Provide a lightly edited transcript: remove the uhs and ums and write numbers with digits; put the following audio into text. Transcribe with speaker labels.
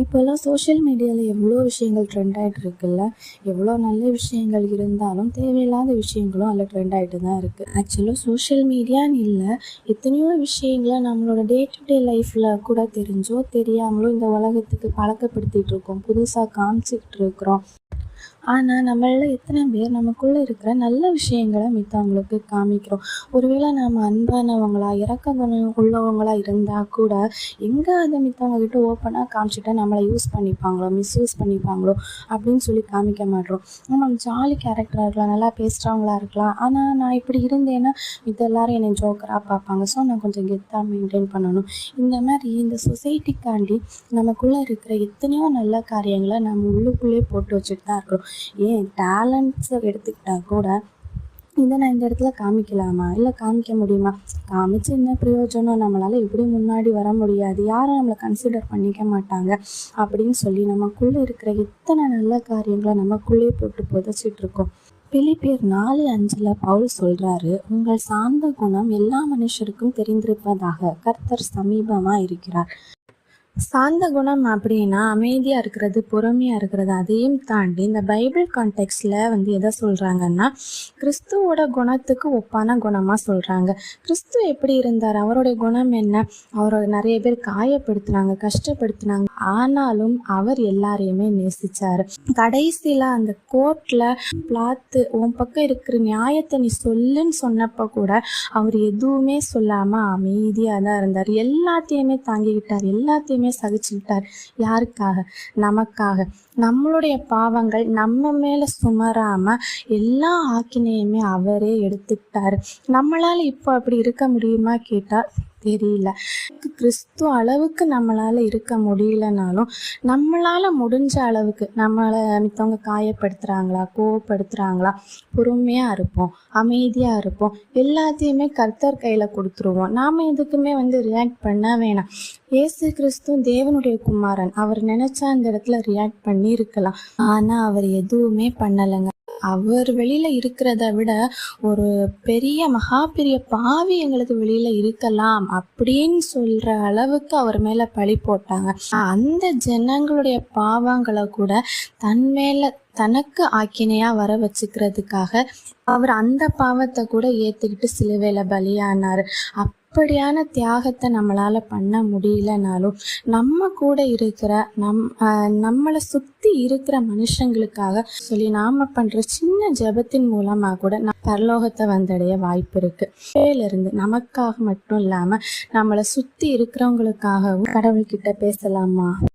Speaker 1: இப்போல்லாம் சோஷியல் மீடியாவில் எவ்வளோ விஷயங்கள் ட்ரெண்ட் ஆகிட்டு இருக்குல்ல. எவ்வளோ நல்ல விஷயங்கள் இருந்தாலும் தேவையில்லாத விஷயங்களும் அதில் ட்ரெண்ட் ஆகிட்டு தான் இருக்குது. ஆக்சுவலாக சோஷியல் மீடியான்னு இல்லை, எத்தனையோ விஷயங்களை நம்மளோட டே டு டே லைஃப்பில் கூட தெரிஞ்சோ தெரியாமலோ இந்த உலகத்துக்கு பழக்கப்படுத்திகிட்டு இருக்கோம், புதுசாக காமிச்சிக்கிட்டு இருக்கிறோம். ஆனால் நம்மள எத்தனை பேர் நமக்குள்ளே இருக்கிற நல்ல விஷயங்களை மித்தவங்களுக்கு காமிக்கிறோம். ஒருவேளை நாம் அன்பானவங்களா இரக்க குணம் உள்ளவங்களா இருந்தால் கூட எங்கே அதை மித்தவங்கக்கிட்ட ஓப்பனாக காமிச்சிட்டா நம்மளை யூஸ் பண்ணிப்பாங்களோ, மிஸ்யூஸ் பண்ணிப்பாங்களோ அப்படின்னு சொல்லி காமிக்க மாட்டோம். நம்ம ஜாலி கேரக்டராக இருக்கலாம், நல்லா பேசுகிறவங்களா இருக்கலாம், ஆனால் நான் இப்படி இருந்தேன்னா மித்த எல்லாரும் என்னை ஜோக்கராக பார்ப்பாங்க, ஸோ நான் கொஞ்சம் கெத்தாக மெயின்டைன் பண்ணணும். இந்த மாதிரி இந்த சொசைட்டிக்காண்டி நமக்குள்ளே இருக்கிற எத்தனையோ நல்ல காரியங்களை நம்ம உள்ளுக்குள்ளேயே போட்டு வச்சுட்டு தான் இருக்கிறோம். ஏன் டேலண்ட்ஸை எடுத்துக்கிட்டால் கூட இதை நான் இந்த இடத்துல காமிக்கலாமா, இல்லை காமிக்க முடியுமா, காமிச்சு என்ன பிரயோஜனம், நம்மளால் எப்படி முன்னாடி வர முடியாது, யாரும் நம்மளை கன்சிடர் பண்ணிக்க மாட்டாங்க அப்படின்னு சொல்லி நமக்குள்ளே இருக்கிற எத்தனை நல்ல காரியங்களை நமக்குள்ளேயே போட்டு புதைச்சிட்டு இருக்கோம். பிலிப்பியர் 4:5 பவுல் சொல்கிறாரு, உங்கள் சாந்த குணம் எல்லா மனுஷருக்கும் தெரிந்திருப்பதாக, கர்த்தர் சமீபமாக இருக்கிறார். சாந்த குணம் அப்படின்னா அமைதியாக இருக்கிறது, பொறுமையாக இருக்கிறது. அதையும் தாண்டி இந்த பைபிள் கான்டெக்ஸ்டில் எதை சொல்கிறாங்கன்னா, கிறிஸ்துவோட குணத்துக்கு ஒப்பான குணமாக சொல்கிறாங்க. கிறிஸ்து எப்படி இருந்தார், அவருடைய குணம் என்ன, அவரோட நிறைய பேர் காயப்படுத்தினாங்க, கஷ்டப்படுத்தினாங்க, ஆனாலும் அவர் எல்லாரையுமே நேசித்தார். கடைசியில் அந்த கோர்ட்டில் பிலாத்து உன் பக்கம் இருக்கிற நியாயத்தை நீ சொல்லுன்னு சொன்னப்போ கூட அவர் எதுவுமே சொல்லாமல் அமைதியாக தான் இருந்தார். எல்லாத்தையுமே தாங்கிக்கிட்டார், எல்லாத்தையுமே சகிச்சுக்கிட்டார். யாருக்காக? நமக்காக. நம்மளுடைய பாவங்கள் நம்ம மேல சுமராம எல்லா ஆக்கினையுமே அவரே எடுத்துக்கிட்டாரு. நம்மளால இப்போ அப்படி இருக்க முடியுமா கேட்டா தெரியல. கிறிஸ்து அளவுக்கு நம்மளால இருக்க முடியலனாலும் நம்மளால முடிஞ்ச அளவுக்கு, நம்மளை மித்தவங்க காயப்படுத்துறாங்களா, கோவப்படுத்துறாங்களா, பொறுமையா இருப்போம், அமைதியா இருப்போம், எல்லாத்தையுமே கர்த்தர் கையில கொடுத்துருவோம். நாம எதுக்குமே ரியாக்ட் பண்ண வேணாம். இயேசு கிறிஸ்து தேவனுடைய குமாரன், அவர் நினைச்சா அந்த இடத்துல ரியாக்ட் பண்ணி இருக்கலாம், ஆனா அவர் எதுவுமே பண்ணலைங்க. அவர் வெளியில இருக்கிறத விட ஒரு பெரிய பாவி எங்களுக்கு வெளியில இருக்கலாம் அப்படின்னு சொல்ற அளவுக்கு அவர் மேல பழி போட்டாங்க. அந்த ஜனங்களுடைய பாவங்களை கூட தன் மேல தனக்கு ஆக்கினையா வர வச்சுக்கிறதுக்காக அவர் அந்த பாவத்தை கூட ஏத்துக்கிட்டு சிலுவையில பலியானாரு. அப்படியான தியாகத்தை நம்மளால பண்ண முடியலனாலும் நம்ம கூட இருக்கிற நம்மளை சுத்தி இருக்கிற மனுஷங்களுக்காக சொல்லி நாம பண்ற சின்ன ஜெபத்தின் மூலமா கூட பரலோகத்தை வந்தடைய வாய்ப்பு இருக்கு. இருந்து நமக்காக மட்டும் இல்லாம நம்மளை சுத்தி இருக்கிறவங்களுக்காகவும் கடவுள்கிட்ட பேசலாமா?